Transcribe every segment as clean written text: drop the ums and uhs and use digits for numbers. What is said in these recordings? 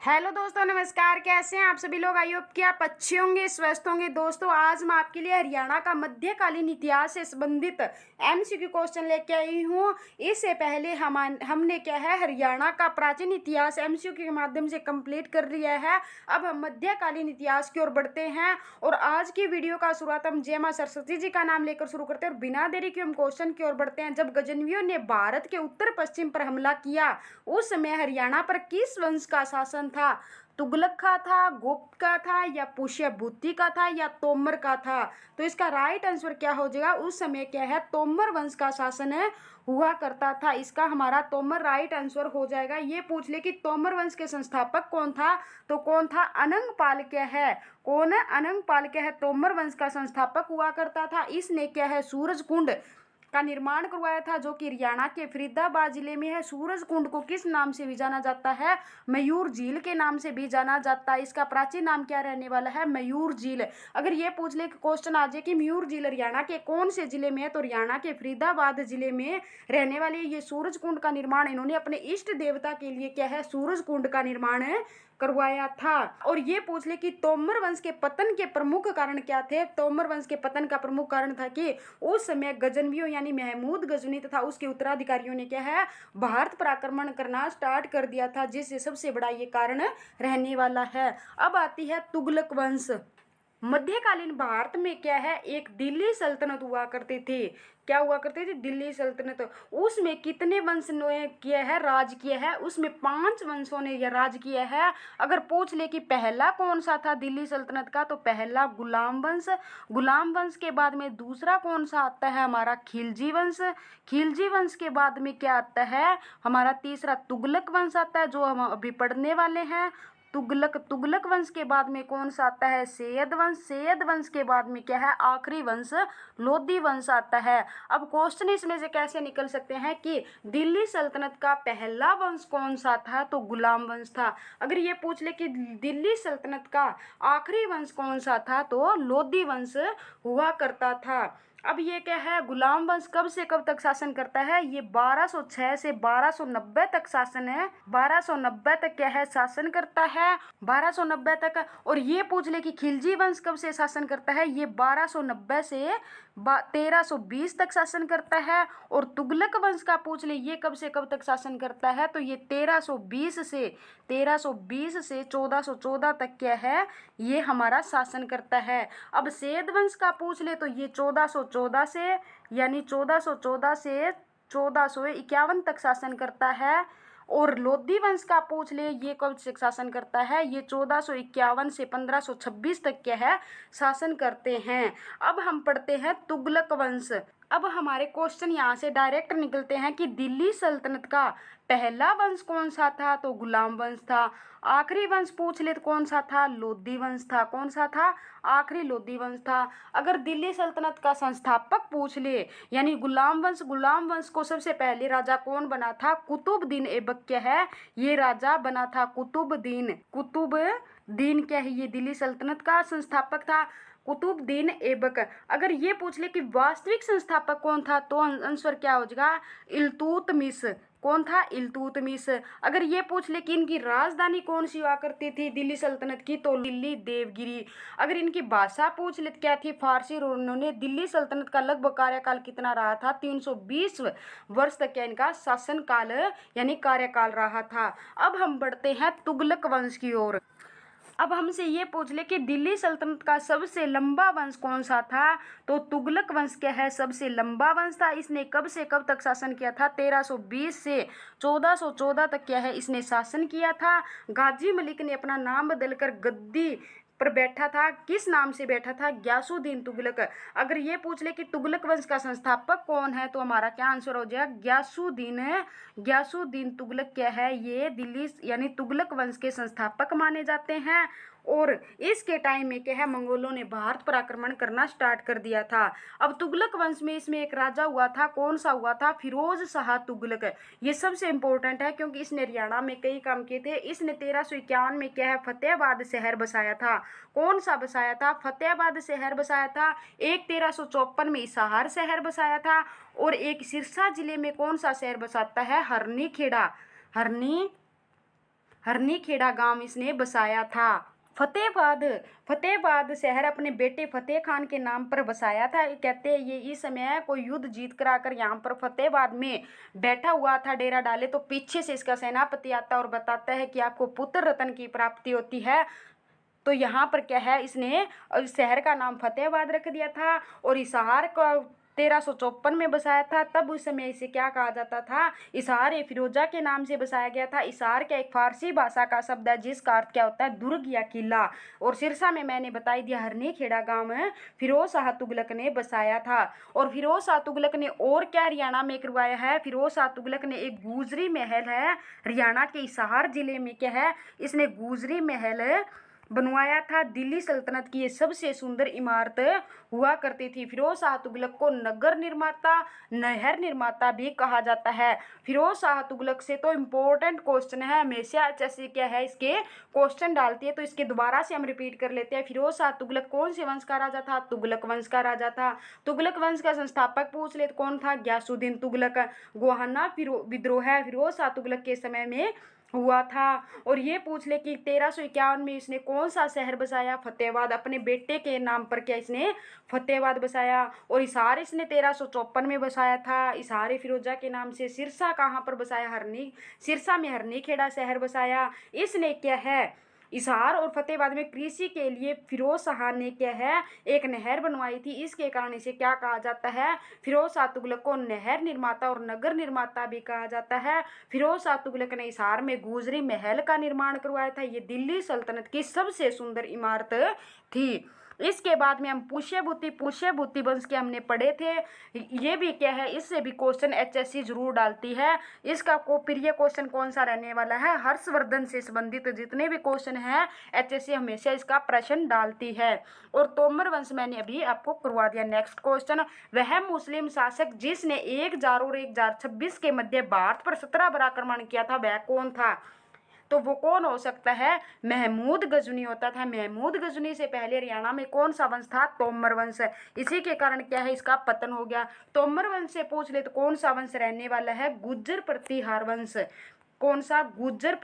Hello दोस्तों, नमस्कार। कैसे हैं आप सभी लोग? आई होप कि आप अच्छे होंगे, स्वस्थ होंगे। दोस्तों, आज मैं आपके लिए हरियाणा का मध्यकालीन इतिहास से संबंधित एमसीक्यू क्वेश्चन लेके आई हूँ। इससे पहले हमने क्या है, हरियाणा का प्राचीन इतिहास एमसीक्यू के माध्यम से कंप्लीट कर लिया है। अब हम मध्यकालीन इतिहास की ओर बढ़ते हैं और आज की वीडियो का शुरुआत हम जय मां सरस्वती जी का नाम लेकर शुरू करते हैं और बिना देरी के हम क्वेश्चन की ओर बढ़ते हैं। जब गजनवियों ने भारत के उत्तर पश्चिम पर हमला किया, उस समय हरियाणा पर किस वंश का शासन था? तुगलक का था, गुप्त का था, या पुष्यभूति का था, या तोमर का था? तो इसका राइट आंसर क्या हो जाएगा? उस समय क्या है, तोमर वंश का शासन हुआ करता था। इसका हमारा तोमर राइट आंसर हो जाएगा। ये पूछ ले कि तोमर वंश के संस्थापक कौन था, तो कौन था? अनंगपाल क्या है? कौन है? अनंगपाल क्या है, तोमर वंश का संस्थापक हुआ करता था। इसने क्या है, सूरज कुंड का निर्माण करवाया था, जो कि हरियाणा के फरीदाबाद जिले में है। सूरज कुंड को किस नाम से भी जाना जाता है? मयूर झील के नाम से भी जाना जाता है। इसका प्राचीन नाम क्या रहने वाला है? मयूर झील। अगर ये पूछ ले क्वेश्चन आ जाए कि मयूर झील हरियाणा के कौन से जिले में है, तो हरियाणा के फरीदाबाद जिले में रहने वाले ये सूरज कुंड का निर्माण इन्होंने अपने इष्ट देवता के लिए क्या है, सूरज कुंड का निर्माण करवाया था। और ये पूछ ले कि तोमर वंश के पतन के प्रमुख कारण क्या थे? तोमर वंश के पतन का प्रमुख कारण था कि उस समय गजनवियों यानी महमूद गजनी तथा उसके उत्तराधिकारियों ने क्या है, भारत पर आक्रमण करना स्टार्ट कर दिया था, जिससे सबसे बड़ा ये कारण रहने वाला है। अब आती है तुगलक वंश। मध्यकालीन भारत में क्या है, एक दिल्ली सल्तनत हुआ करते थे। क्या हुआ करते थे? दिल्ली सल्तनत। उसमें कितने वंश ने किया है, राज किया है? उसमें 5 वंशों ने यह राज किया है। अगर पूछ ले कि पहला कौन सा था दिल्ली सल्तनत का, तो पहला गुलाम वंश। गुलाम वंश के बाद में दूसरा कौन सा आता है? हमारा खिलजी वंश। खिलजी वंश के बाद में क्या आता है? हमारा तीसरा तुगलक वंश आता है, जो हम अभी पढ़ने वाले हैं। तुगलक वंश के बाद में कौन सा आता है? सैयद वंश। सैयद वंश के बाद में क्या है? आखिरी वंश लोधी वंश आता है। अब क्वेश्चन इसमें से कैसे निकल सकते हैं कि दिल्ली सल्तनत का पहला वंश कौन सा था, तो गुलाम वंश था। अगर ये पूछ ले कि दिल्ली सल्तनत का आखिरी वंश कौन सा था, तो लोधी वंश हुआ करता था। अब ये क्या है, गुलाम वंश कब से कब तक शासन करता है? ये 1206 से 1290 तक शासन है। 1290 तक क्या है, शासन करता है। 1290 तक। और ये पूछ ले कि खिलजी वंश कब से शासन करता है? ये 1290 से 1320 तक शासन करता है। और तुगलक वंश का पूछ ले, ये कब से कब तक शासन करता है? तो ये 1320 से 1414 तक क्या है, ये हमारा शासन करता है। अब सैयद वंश का पूछ ले, तो ये 1414 से यानी 1414 से 1451 तक शासन करता है। और लोधी वंश का पूछ ले, ये कब से शासन करता है? ये 1451 से 1526 तक क्या है, शासन करते हैं। अब हम पढ़ते हैं तुगलक वंश। अब हमारे क्वेश्चन यहाँ से डायरेक्ट निकलते हैं कि दिल्ली सल्तनत का पहला वंश कौन सा था, तो गुलाम वंश था। आखिरी वंश पूछ ले तो कौन सा था? लोधी वंश था। कौन सा था? आखिरी लोधी वंश था। अगर दिल्ली सल्तनत का संस्थापक पूछ ले यानी गुलाम वंश को सबसे पहले राजा कौन बना था? कुतुबुद्दीन ऐबक क्या है, ये राजा बना था। कुतुबुद्दीन क्या है, ये दिल्ली सल्तनत का संस्थापक था, कुतुबुद्दीन ऐबक। अगर ये पूछ ले कि वास्तविक संस्थापक कौन था, तो आंसर क्या हो जाएगा? इल्तुतमिश। कौन था? इल्तुतमिश। अगर ये पूछ ले कि इनकी राजधानी कौन सी हुआ करती थी दिल्ली सल्तनत की, तो दिल्ली देवगिरी। अगर इनकी भाषा पूछ ले क्या थी? फारसी। और उन्होंने दिल्ली सल्तनत का लगभग कार्यकाल कितना रहा था? 320 वर्ष तक क्या इनका शासन काल यानी कार्यकाल रहा था। अब हम बढ़ते हैं तुगलक वंश की ओर। अब हमसे ये पूछ ले कि दिल्ली सल्तनत का सबसे लंबा वंश कौन सा था, तो तुगलक वंश क्या है, सबसे लंबा वंश था। इसने कब से कब तक शासन किया था? 1320 से 1414 तक क्या है, इसने शासन किया था। गाजी मलिक ने अपना नाम बदलकर गद्दी पर बैठा था। किस नाम से बैठा था? ग्यासुद्दीन तुगलक। अगर ये पूछ ले कि तुगलक वंश का संस्थापक कौन है, तो हमारा क्या आंसर हो जाएगा? ग्यासुद्दीन तुगलक क्या है, ये दिल्ली यानी तुगलक वंश के संस्थापक माने जाते हैं। और इसके टाइम में क्या है, मंगोलों ने भारत पर आक्रमण करना स्टार्ट कर दिया था। अब तुगलक वंश में इसमें एक राजा हुआ था, कौन सा हुआ था? फिरोज शाह तुगलक। ये सबसे इंपॉर्टेंट है क्योंकि इसने हरियाणा में कई काम किए थे। इसने 1351 में क्या है, फतेहाबाद शहर बसाया था। कौन सा बसाया था? फतेहाबाद शहर बसाया था। एक 1354 में हिसार शहर बसाया था। और एक सिरसा जिले में कौन सा शहर बसाता है? हरनी हरनीखेड़ा गांव इसने बसाया था। फतेहाबाद शहर अपने बेटे फतेह खान के नाम पर बसाया था। कहते हैं ये इस समय कोई युद्ध जीत कर आकर यहाँ पर फतेहाबाद में बैठा हुआ था, डेरा डाले, तो पीछे से इसका सेनापति आता और बताता है कि आपको पुत्र रत्न की प्राप्ति होती है। तो यहाँ पर क्या है, इसने शहर का नाम फतेहाबाद रख दिया था और हिसार का 1354 में बसाया था। तब उस समय इसे क्या कहा जाता था, हिसार ए फिरोजा के नाम से बसाया गया था। हिसार क्या एक फारसी भाषा का शब्द है जिसका अर्थ क्या होता है, दुर्ग या किला। और सिरसा में मैंने बताई दिया हरनीखेड़ा गांव में फिरोज शाह तुगलक ने बसाया था। और फिरोज शाह तुगलक ने और क्या हरियाणा में करवाया है, फिरोज शाह तुगलक ने एक गुजरी महल है हरियाणा के हिसार जिले में, क्या है, इसने गुजरी महल बनवाया था। दिल्ली सल्तनत की ये सबसे सुंदर इमारत हुआ करती थी। फिरोज शाह तुगलक को नगर निर्माता, नहर निर्माता भी कहा जाता है। फिरोज शाह तुगलक से तो इम्पोर्टेंट क्वेश्चन है, हमेशा जैसे क्या है इसके क्वेश्चन डालती है, तो इसके दोबारा से हम रिपीट कर लेते हैं। फिरोज शाह तुगलक कौन से वंश का राजा था, तुगलक वंश का राजा था। तुगलक वंश का संस्थापक पूछ ले तो कौन था, गयासुद्दीन तुगलक। गोहाना विद्रोह फिरोज शाह तुगलक के समय में हुआ था। और ये पूछ ले कि 1351 में इसने कौन सा शहर बसाया, फतेहाबाद। अपने बेटे के नाम पर क्या इसने फतेहाबाद बसाया। और हिसार इसने 1354 में बसाया था, हिसार फिरोजा के नाम से। सिरसा कहाँ पर बसाया, सिरसा में हरनीखेड़ा शहर बसाया। इसने क्या है, हिसार और फतेहाबाद में कृषि के लिए फिरोज शाह ने क्या है, एक नहर बनवाई थी। इसके कारण इसे क्या कहा जाता है, फिरोज शाह तुगलक को नहर निर्माता और नगर निर्माता भी कहा जाता है। फिरोज शाह तुगलक ने हिसार में गुजरी महल का निर्माण करवाया था। ये दिल्ली सल्तनत की सबसे सुंदर इमारत थी। इसके बाद में हम पुष्यभूति वंश के हमने पढ़े थे। ये भी क्या है, इससे भी क्वेश्चन एचएससी जरूर डालती है। इसका को प्रिय क्वेश्चन कौन सा रहने वाला है, हर्षवर्धन से संबंधित जितने भी क्वेश्चन हैं एचएससी हमेशा इसका प्रश्न डालती है। और तोमर वंश मैंने अभी आपको करवा दिया। नेक्स्ट क्वेश्चन, वह मुस्लिम शासक जिसने 1000 और 1026 के मध्य भारत पर 17 बार आक्रमण किया था, वह कौन था। तो वो कौन हो सकता है, महमूद गजनी होता था। महमूद गजनी से पहले हरियाणा में कौन सा वंश था, तोमर वंश। इसी के कारण क्या है, इसका पतन हो गया। तोमर वंश से पूछ ले तो कौन सा वंश रहने वाला है, गुज्जर प्रतिहार वंश। कौन सा, गुज्जर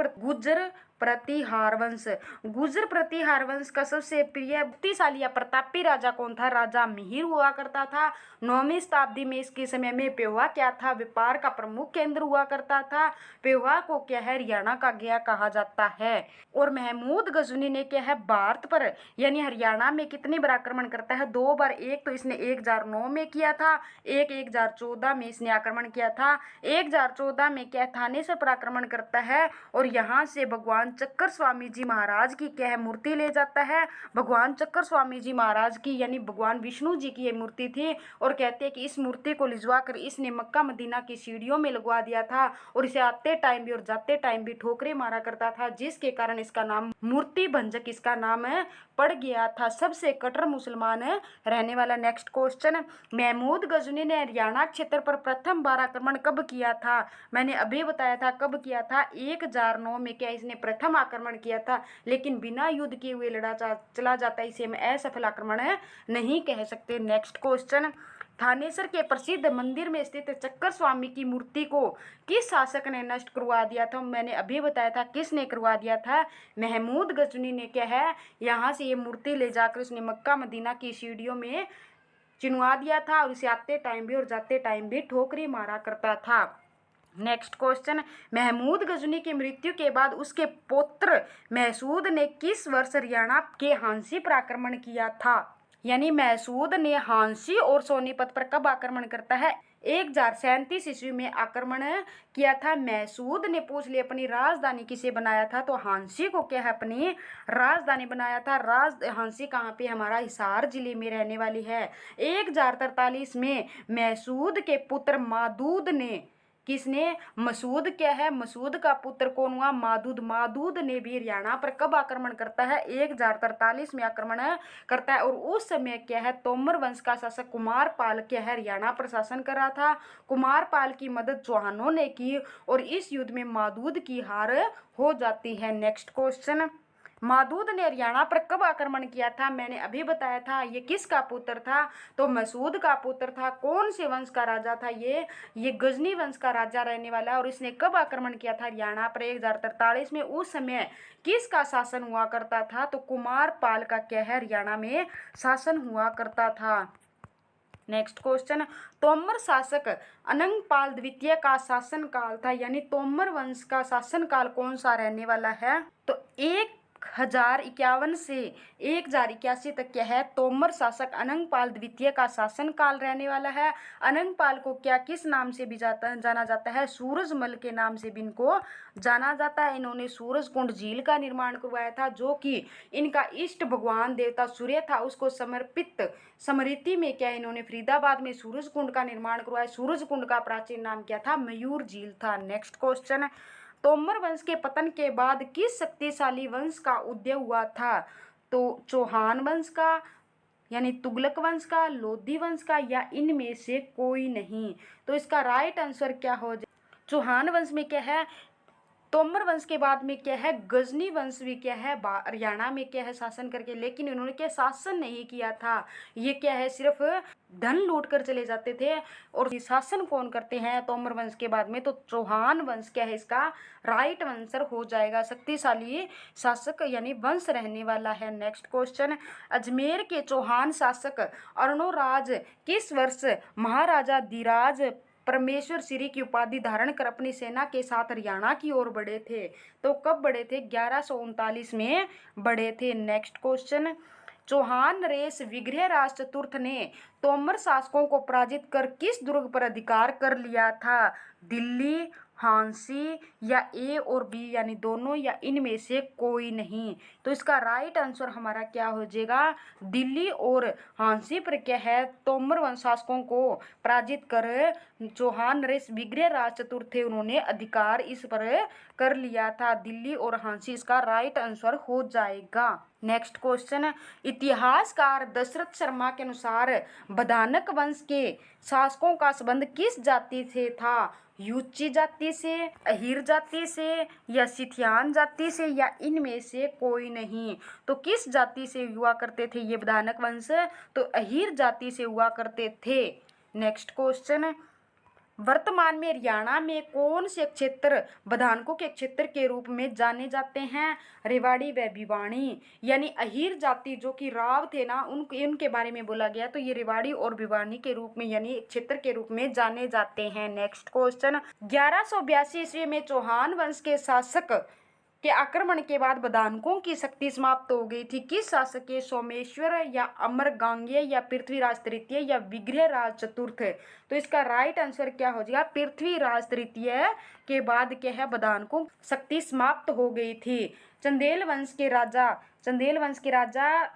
प्रतिहार वंश। गुज्जर प्रतिहार वंश का सबसे प्रिय शक्तिशाली या प्रतापी राजा कौन था, राजा मिहिर हुआ करता था। 9वीं शताब्दी में इसके समय में पेहोवा क्या था, व्यापार का प्रमुख केंद्र हुआ करता था। पेहोवा को क्या है, हरियाणा का गया कहा जाता है। और महमूद गजनी ने क्या है, भारत पर यानी हरियाणा में कितनी बार आक्रमण करता है, 2 बार। एक तो इसने 1009 में किया था, एक 1014 में इसने आक्रमण किया था। 1014 में क्या थानेसर पर आक्रमण करता है और यहाँ से भगवान चक्कर स्वामी जी महाराज की क्या है, मूर्ति ले जाता है। भगवान चक्कर स्वामी जी महाराज की यानी भगवान विष्णु जी की ये मूर्ति थी। और कहते हैं कि इस मूर्ति को लिजवा कर इसने मक्का मदीना की सीढ़ियों में लगवा दिया था और इसे आते टाइम भी और जाते टाइम भी ठोकरे मारा करता था, जिसके कारण इसका नाम मूर्ति भंजक इसका नाम पड़ गया था। सबसे कट्टर मुसलमान रहने वाला। नेक्स्ट क्वेश्चन, महमूद गजनी ने हरियाणा क्षेत्र पर प्रथम बार आक्रमण कब किया था, मैंने अभी बताया था कब किया था, 1009 में क्या इसने प्रथम आक्रमण किया था। लेकिन बिना युद्ध किए हुए चला जाता है, इसे हम असफल आक्रमण नहीं कह सकते। नेक्स्ट क्वेश्चन, थानेसर के प्रसिद्ध मंदिर में स्थित चक्कर स्वामी की मूर्ति को किस शासक ने नष्ट करवा दिया था, मैंने अभी बताया था किसने करवा दिया था, महमूद गजनी ने क्या है, यहाँ से ये मूर्ति ले जाकर उसने मक्का मदीना की सीढ़ियों में चिनवा दिया था और इसे आते टाइम भी और जाते टाइम भी ठोकरी मारा करता था। नेक्स्ट क्वेश्चन, महमूद गजनी की मृत्यु के बाद उसके पुत्र महसूद ने किस वर्ष हरियाणा के हांसी पर आक्रमण किया था, यानी महसूद ने हांसी और सोनीपत पर कब आक्रमण करता है, 1037 ईस्वी में आक्रमण किया था। महसूद ने पूछ लिया अपनी राजधानी किसे बनाया था, तो हांसी को क्या है अपनी राजधानी बनाया था। हांसी कहाँ पे, हमारा हिसार जिले में रहने वाली है। 1043 में महसूद के पुत्र मादूद ने, किसने, मसूद क्या है, मसूद का पुत्र कौन हुआ, मादूद। मादूद ने भी हरियाणा पर कब आक्रमण करता है, 1043 में आक्रमण करता है। और उस समय क्या है, तोमर वंश का शासक कुमार पाल क्या है, हरियाणा पर शासन कर रहा था। कुमार पाल की मदद चौहानों ने की और इस युद्ध में मादूद की हार हो जाती है। नेक्स्ट क्वेश्चन, मादूद ने हरियाणा पर कब आक्रमण किया था? मैंने अभी बताया था। ये किसका पुत्र था? तो मसूद का पुत्र था। कौन से वंश का राजा था ये गजनी वंश का राजा रहने वाला है। और इसने कब आक्रमण किया था हरियाणा पर? 1043 में। उस समय किसका शासन हुआ करता था? तो कुमार पाल का क्या है हरियाणा में शासन हुआ करता था। नेक्स्ट क्वेश्चन, तोमर शासक अनंगपाल द्वितीय का शासन काल था, यानी तोमर वंश का शासन काल कौन सा रहने वाला है? तो 1051 से 1081 तक क्या है तोमर शासक अनंगपाल द्वितीय का शासन काल रहने वाला है। अनंगपाल को क्या किस नाम से भी जाना जाता है? सूरजमल के नाम से भी इनको जाना जाता है। इन्होंने सूरजकुंड झील का निर्माण करवाया था, जो कि इनका इष्ट भगवान देवता सूर्य था, उसको समर्पित स्मृति में क्या इन्होंने फरीदाबाद में सूरजकुंड का निर्माण करवाया। सूरजकुंड का प्राचीन नाम क्या था? मयूर झील था। नेक्स्ट क्वेश्चन, तोमर वंश के पतन के बाद किस शक्तिशाली वंश का उदय हुआ था? तो चौहान वंश का, यानी तुगलक वंश का, लोधी वंश का, या इनमें से कोई नहीं। तो इसका राइट आंसर क्या हो जाए? चौहान वंश में क्या है? तोमर वंश के बाद में क्या है? गजनी वंश भी क्या है हरियाणा में क्या है शासन करके, लेकिन इन्होंने क्या शासन नहीं किया था। ये क्या है सिर्फ धन लूट कर चले जाते थे। और शासन कौन करते हैं तोमर वंश के बाद में? तो चौहान वंश क्या है इसका राइट आंसर हो जाएगा। शक्तिशाली शासक यानी वंश रहने वाला है। नेक्स्ट क्वेश्चन, अजमेर के चौहान शासक अर्णोराज किस वर्ष महाराजा धीराज परमेश्वर श्री की उपाधि धारण कर अपनी सेना के साथ हरियाणा की ओर बढ़े थे? तो कब बढ़े थे? 1139 में बढ़े थे। नेक्स्ट क्वेश्चन, चौहान नरेश विग्रहराज चतुर्थ ने तोमर शासकों को पराजित कर किस दुर्ग पर अधिकार कर लिया था? दिल्ली, हांसी, या ए और बी यानी दोनों, या इनमें से कोई नहीं। तो इसका राइट आंसर हमारा क्या हो जाएगा? दिल्ली और हांसी पर क्या है तोमर वंश शासकों को पराजित कर चौहान नरेश विग्रहराज चतुर्थ थे, उन्होंने अधिकार इस पर कर लिया था। दिल्ली और हांसी इसका राइट आंसर हो जाएगा। नेक्स्ट क्वेश्चन, इतिहासकार दशरथ शर्मा के अनुसार बदानक वंश के शासकों का संबंध किस जाति से था? यूची जाति से, अहीर जाति से, या सिथियान जाति से, या इनमें से कोई नहीं। तो किस जाति से हुआ करते थे ये बदानक वंश? तो अहीर जाति से हुआ करते थे। नेक्स्ट क्वेश्चन, वर्तमान में हरियाणा में कौन से क्षेत्र बदानकों के क्षेत्र के रूप में जाने जाते हैं? रेवाड़ी व भिवानी, यानी अहीर जाति जो कि राव थे ना उनके बारे में बोला गया। तो ये रेवाड़ी और भिवानी के रूप में यानी क्षेत्र के रूप में जाने जाते हैं। नेक्स्ट क्वेश्चन, 1182 ईस्वी में चौहान वंश के शासक के आक्रमण के बाद बदानकों की शक्ति समाप्त हो गई थी। किस शासक के? सोमेश्वर, या अमरगांगे, या पृथ्वीराज तृतीय, या विग्रहराज चतुर्थ? तो इसका राइट आंसर क्या हो जाएगा? पृथ्वीराज तृतीय के बाद क्या है बदानकों शक्ति समाप्त हो गई थी। चंदेल वंश के राजा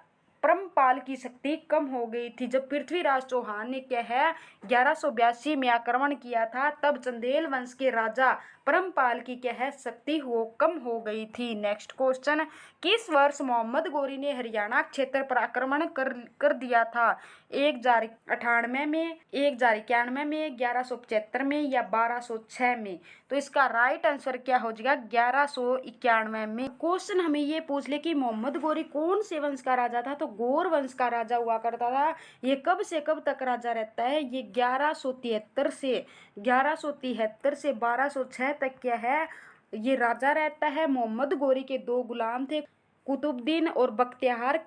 परमपाल की शक्ति कम हो गई थी। जब पृथ्वीराज चौहान ने क्या है 1182 में आक्रमण किया था, तब चंदेल वंश के राजा परमपाल की क्या है शक्ति कम हो गई थी। नेक्स्ट क्वेश्चन, किस वर्ष मोहम्मद गोरी ने हरियाणा क्षेत्र पर आक्रमण कर दिया था? 1098 में, 1091 में, 1175 में, या 1206 में? तो इसका राइट आंसर क्या हो जाएगा? 1191 में। क्वेश्चन हमें ये पूछ ले कि मोहम्मद गोरी कौन से वंश का राजा था? तो गौर वंश का राजा हुआ करता था। ये कब से कब तक राजा रहता है? ये 1173 से 1206 तक क्या है ये राजा रहता है। मोहम्मद गोरी के दो गुलाम थे, कुतुबुद्दीन और बख्तियार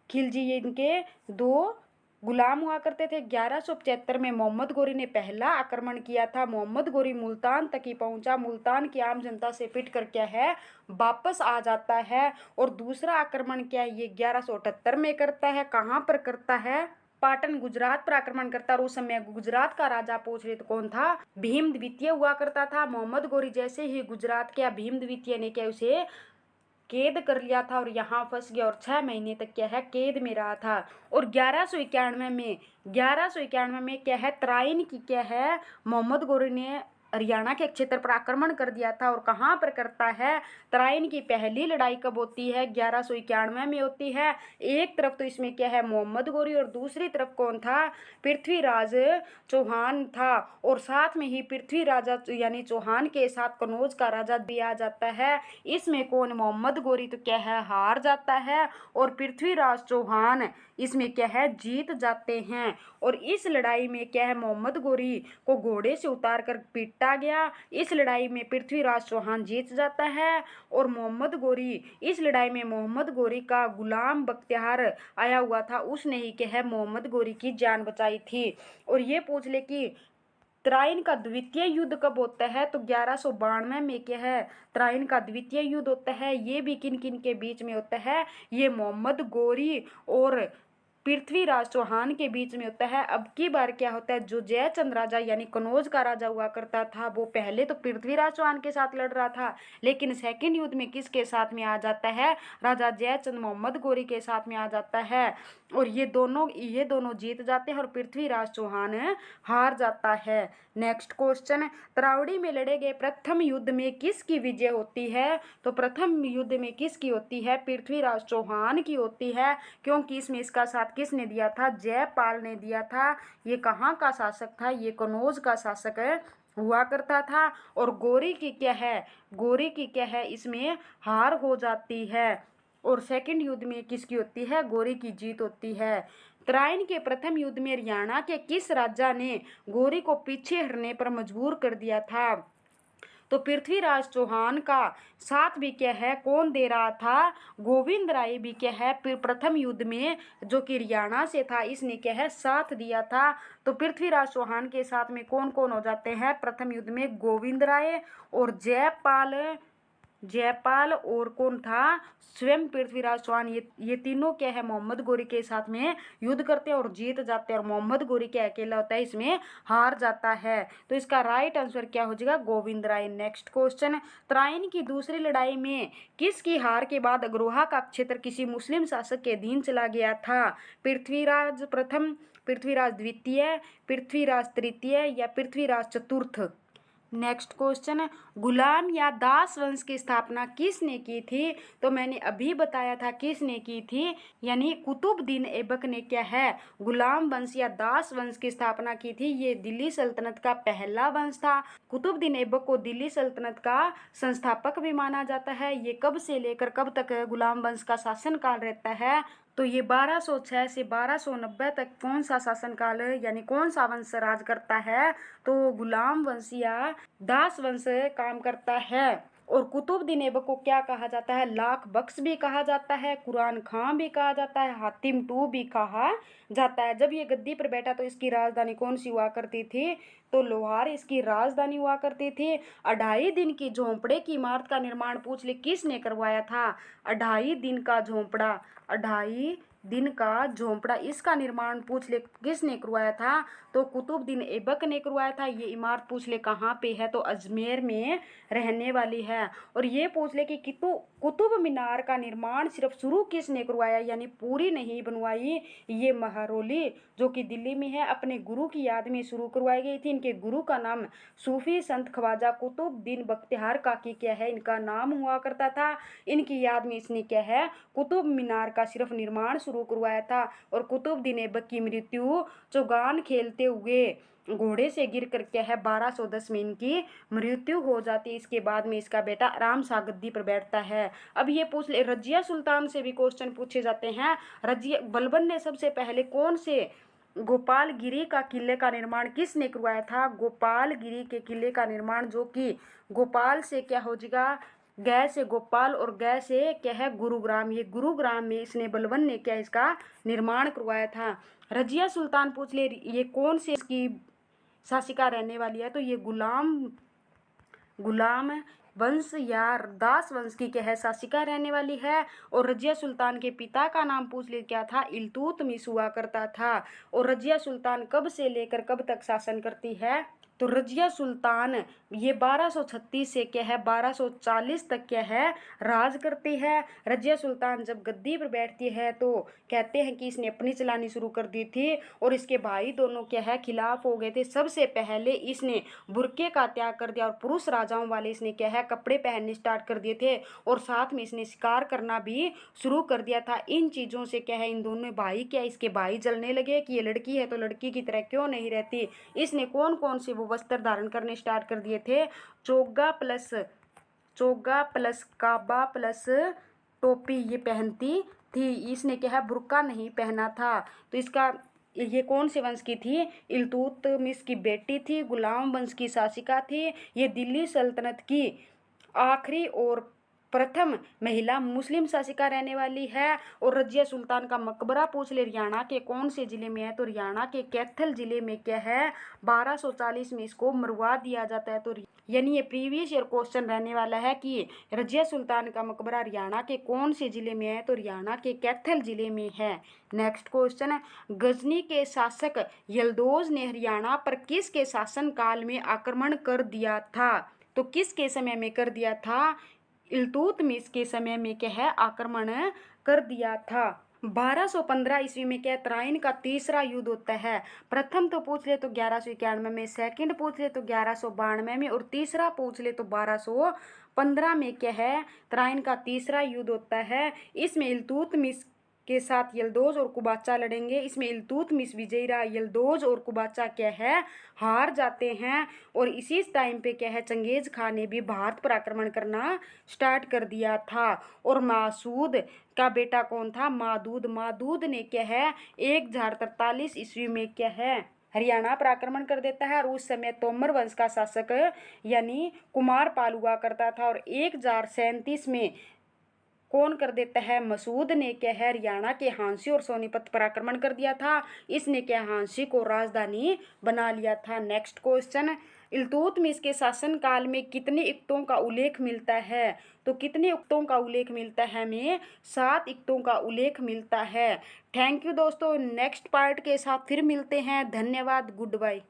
खिलजी ये इनके दो गुलाम हुआ करते थे। 1175 में मोहम्मद गोरी ने पहला आक्रमण किया था। मोहम्मद गोरी मुल्तान तक ही पहुंचा, मुल्तान की आम जनता से पिट कर क्या है वापस आ जाता है। और दूसरा आक्रमण क्या है ये 1178 में करता है। कहाँ पर करता है? पाटन गुजरात पर आक्रमण करता। और उस समय गुजरात का राजा पूछ रहे तो कौन था? भीम द्वितीय हुआ करता था। मोहम्मद गोरी जैसे ही गुजरात के भीम द्वितीय ने क्या उसे कैद कर लिया था और यहाँ फंस गया और 6 महीने तक क्या है कैद में रहा था। और 1191 में क्या है तराइन की क्या है मोहम्मद गोरी ने हरियाणा के क्षेत्र पर आक्रमण कर दिया था। और कहाँ पर करता है? तराइन की पहली लड़ाई कब होती है? 1191 में होती है। एक तरफ तो इसमें क्या है, मोहम्मद गोरी, और दूसरी तरफ कौन था? पृथ्वीराज चौहान था। और साथ में ही पृथ्वी राजा यानी चौहान के साथ कनौज का राजा भी आ जाता है। इसमें कौन? मोहम्मद गोरी तो क्या है, हार जाता है, और पृथ्वीराज चौहान इसमें क्या है, जीत जाते हैं। और इस लड़ाई में क्या है, मोहम्मद गोरी को घोड़े से उतार कर पीटा गया। इस लड़ाई में पृथ्वीराज चौहान जीत जाता है। और मोहम्मद गोरी, इस लड़ाई में मोहम्मद गोरी का गुलाम बख्तियार आया हुआ था, उसने ही क्या है, मोहम्मद गोरी की जान बचाई थी। और ये पूछ ले कि तराइन का द्वितीय युद्ध कब होता है? तो 1192 में क्या है, तराइन का द्वितीय युद्ध होता है। ये भी किन किन के बीच में होता है? ये मोहम्मद गोरी और पृथ्वीराज चौहान के बीच में होता है। अब की बार क्या होता है, जो जयचंद राजा यानी कनौज का राजा हुआ करता था, वो पहले तो पृथ्वीराज चौहान के साथ लड़ रहा था, लेकिन सेकंड युद्ध में किसके साथ में आ जाता है? राजा जयचंद मोहम्मद गोरी के साथ में आ जाता है। और ये दोनों जीत जाते हैं और पृथ्वीराज चौहान हार जाता है। नेक्स्ट क्वेश्चन, तरावड़ी में लड़े गए प्रथम युद्ध में किसकी विजय होती है? तो प्रथम युद्ध में किसकी होती है? पृथ्वीराज चौहान की होती है, क्योंकि इसमें इसका साथ किसने दिया था? जयपाल ने दिया था। ये कहाँ का शासक था? ये कनौज का शासक हुआ करता था। और गोरी की क्या है, इसमें हार हो जाती है। और सेकंड युद्ध में किसकी होती है? गोरी की जीत होती है। तराइन के प्रथम युद्ध में हरियाणा के किस राजा ने गोरी को पीछे हटने पर मजबूर कर दिया था? तो पृथ्वीराज चौहान का साथ भी क्या है, कौन दे रहा था? गोविंद राय भी क्या है, प्रथम युद्ध में जो कि हरियाणा से था, इसने क्या है, साथ दिया था। तो पृथ्वीराज चौहान के साथ में कौन कौन हो जाते हैं प्रथम युद्ध में? गोविंद राय और जयपाल और कौन था? स्वयं पृथ्वीराज चौहान। ये तीनों क्या है, मोहम्मद गोरी के साथ में युद्ध करते हैं और जीत जाते हैं। और मोहम्मद गोरी क्या अकेला होता है, इसमें हार जाता है। तो इसका राइट आंसर क्या हो जाएगा? गोविंद राय। नेक्स्ट क्वेश्चन, तराइन की दूसरी लड़ाई में किसकी हार के बाद अग्रोहा का क्षेत्र किसी मुस्लिम शासक के अधीन चला गया था? पृथ्वीराज प्रथम, पृथ्वीराज द्वितीय, पृथ्वीराज तृतीय या पृथ्वीराज चतुर्थ? नेक्स्ट क्वेश्चन, गुलाम या दास वंश की स्थापना किसने की थी? तो मैंने अभी बताया था किसने की थी, यानी कुतुबुद्दीन ऐबक ने क्या है, गुलाम वंश या दास वंश की स्थापना की थी। ये दिल्ली सल्तनत का पहला वंश था। कुतुबुद्दीन ऐबक को दिल्ली सल्तनत का संस्थापक भी माना जाता है। ये कब से लेकर कब तक गुलाम वंश का शासनकाल रहता है? तो ये 1206 से 1290 तक कौन सा शासनकाल यानी कौन सा वंश राज करता है? तो गुलाम वंश या दास वंश काम करता है। और कुतुबुद्दीन ऐबक को क्या कहा जाता है? लाख बख्श भी कहा जाता है, कुरान खां भी कहा जाता है, हातिम टू भी कहा जाता है। जब ये गद्दी पर बैठा तो इसकी राजधानी कौन सी हुआ करती थी? तो लोहार इसकी राजधानी हुआ करती थी। 2.5 दिन की झोंपड़े की इमारत का निर्माण पूछ ले किसने करवाया था? 2.5 दिन का झोंपड़ा, 2.5 दिन का झोंपड़ा, इसका निर्माण पूछ ले किसने करवाया था? तो कुतुबुद्दीन ऐबक ने करवाया था। ये इमारत पूछ ले कहाँ पे है? तो अजमेर में रहने वाली है। और ये पूछ ले कि कुतुब मीनार का निर्माण सिर्फ शुरू किसने करवाया, यानी पूरी नहीं बनवाई? ये महरौली जो कि दिल्ली में है, अपने गुरु की याद में शुरू करवाई गई थी। इनके गुरु का नाम सूफी संत ख्वाजा कुतुबुद्दीन बख्तियार काकी क्या है, इनका नाम हुआ करता था। इनकी याद में इसने क्या है, कुतुब मीनार का सिर्फ निर्माण शुरू करवाया था। और कुतुबुद्दीन ऐबक की मृत्यु चौगान खेलते हुए घोड़े से गिर कर क्या है 1210 में इनकी मृत्यु हो जाती है। इसके बाद में इसका बेटा आराम सा गद्दी पर बैठता है। अब ये पूछ ले, रजिया सुल्तान से भी क्वेश्चन पूछे जाते हैं। रजिया बलबन ने सबसे पहले कौन से गोपालगिरी का किले का निर्माण किसने करवाया था? गोपालगिरी के किले का निर्माण जो कि गोपाल से क्या हो जाएगा, गै से गोपाल और गै से क्या है गुरुग्राम, ये गुरुग्राम में इसने बलबन ने क्या इसका निर्माण करवाया था। रजिया सुल्तान पूछ ले, ये कौन से इसकी शासिका रहने वाली है? तो ये गुलाम वंश या दास वंश की क्या है, शासिका रहने वाली है। और रजिया सुल्तान के पिता का नाम पूछ ले क्या था? इल्तुतमिश हुआ करता था। और रजिया सुल्तान कब से लेकर कब तक शासन करती है? तो रजिया सुल्तान ये 1236 से क्या है 1240 तक क्या है राज करती है। रजिया सुल्तान जब गद्दी पर बैठती है तो कहते हैं कि इसने अपनी चलानी शुरू कर दी थी और इसके भाई दोनों क्या है खिलाफ हो गए थे। सबसे पहले इसने बुर्के का त्याग कर दिया और पुरुष राजाओं वाले इसने क्या है कपड़े पहनने स्टार्ट कर दिए थे और साथ में इसने शिकार करना भी शुरू कर दिया था। इन चीज़ों से क्या है इन दोनों भाई क्या इसके भाई जलने लगे कि ये लड़की है तो लड़की की तरह क्यों नहीं रहती। इसने कौन कौन से वो वस्त्र धारण करने स्टार्ट कर दिए थे, चोगा प्लस काबा प्लस टोपी ये पहनती थी। इसने क्या है बुर्का नहीं पहना था। तो इसका ये कौन से वंश की थी, इल्तुतमिश की बेटी थी, गुलाम वंश की शासिका थी। ये दिल्ली सल्तनत की आखिरी और प्रथम महिला मुस्लिम शासिका रहने वाली है। और रजिया सुल्तान का मकबरा पूछ ले हरियाणा के कौन से ज़िले में है, तो हरियाणा के कैथल ज़िले में क्या है 1240 में इसको मरवा दिया जाता है। तो यानी ये प्रीवियस ईयर क्वेश्चन रहने वाला है कि रजिया सुल्तान का मकबरा हरियाणा के कौन से ज़िले में है, तो हरियाणा के कैथल ज़िले में है। नेक्स्ट क्वेश्चन है गजनी के शासक यल्दोज ने हरियाणा पर किसके शासनकाल में आक्रमण कर दिया था, तो किसके समय में कर दिया था, इल्तुतमिश के समय में क्या है आक्रमण कर दिया था। 1215 ईस्वी में क्या तराइन का तीसरा युद्ध होता है। प्रथम तो पूछ ले तो 1191 में, सेकंड पूछ ले तो 1192 में और तीसरा पूछ ले तो 1215 में क्या है तराइन का तीसरा युद्ध होता है। इसमें इल्तुतमिश के साथ यल्दोज और कुबाचा लड़ेंगे। इसमें इल्तुतमिश विजयी रहा, यल्दोज और कुबाचा क्या है हार जाते हैं। और इसी टाइम पे क्या है चंगेज खान ने भी भारत पर आक्रमण करना स्टार्ट कर दिया था। और मासूद का बेटा कौन था, मादूद ने क्या है 1043 ईस्वी में क्या है हरियाणा पर आक्रमण कर देता है। और उस समय तोमर वंश का शासक यानी कुमार पाल हुआ करता था। और 1037 में कौन कर देता है, मसूद ने क्या है हरियाणा के हांसी और सोनीपत पर आक्रमण कर दिया था। इसने क्या हांसी को राजधानी बना लिया था। नेक्स्ट क्वेश्चन इल्तुतमिश के शासनकाल में कितने इक्तों का उल्लेख मिलता है, तो कितने इक्तों का उल्लेख मिलता है, हमें 7 इक्तों का उल्लेख मिलता है। थैंक यू दोस्तों, नेक्स्ट पार्ट के साथ फिर मिलते हैं। धन्यवाद, गुड बाय।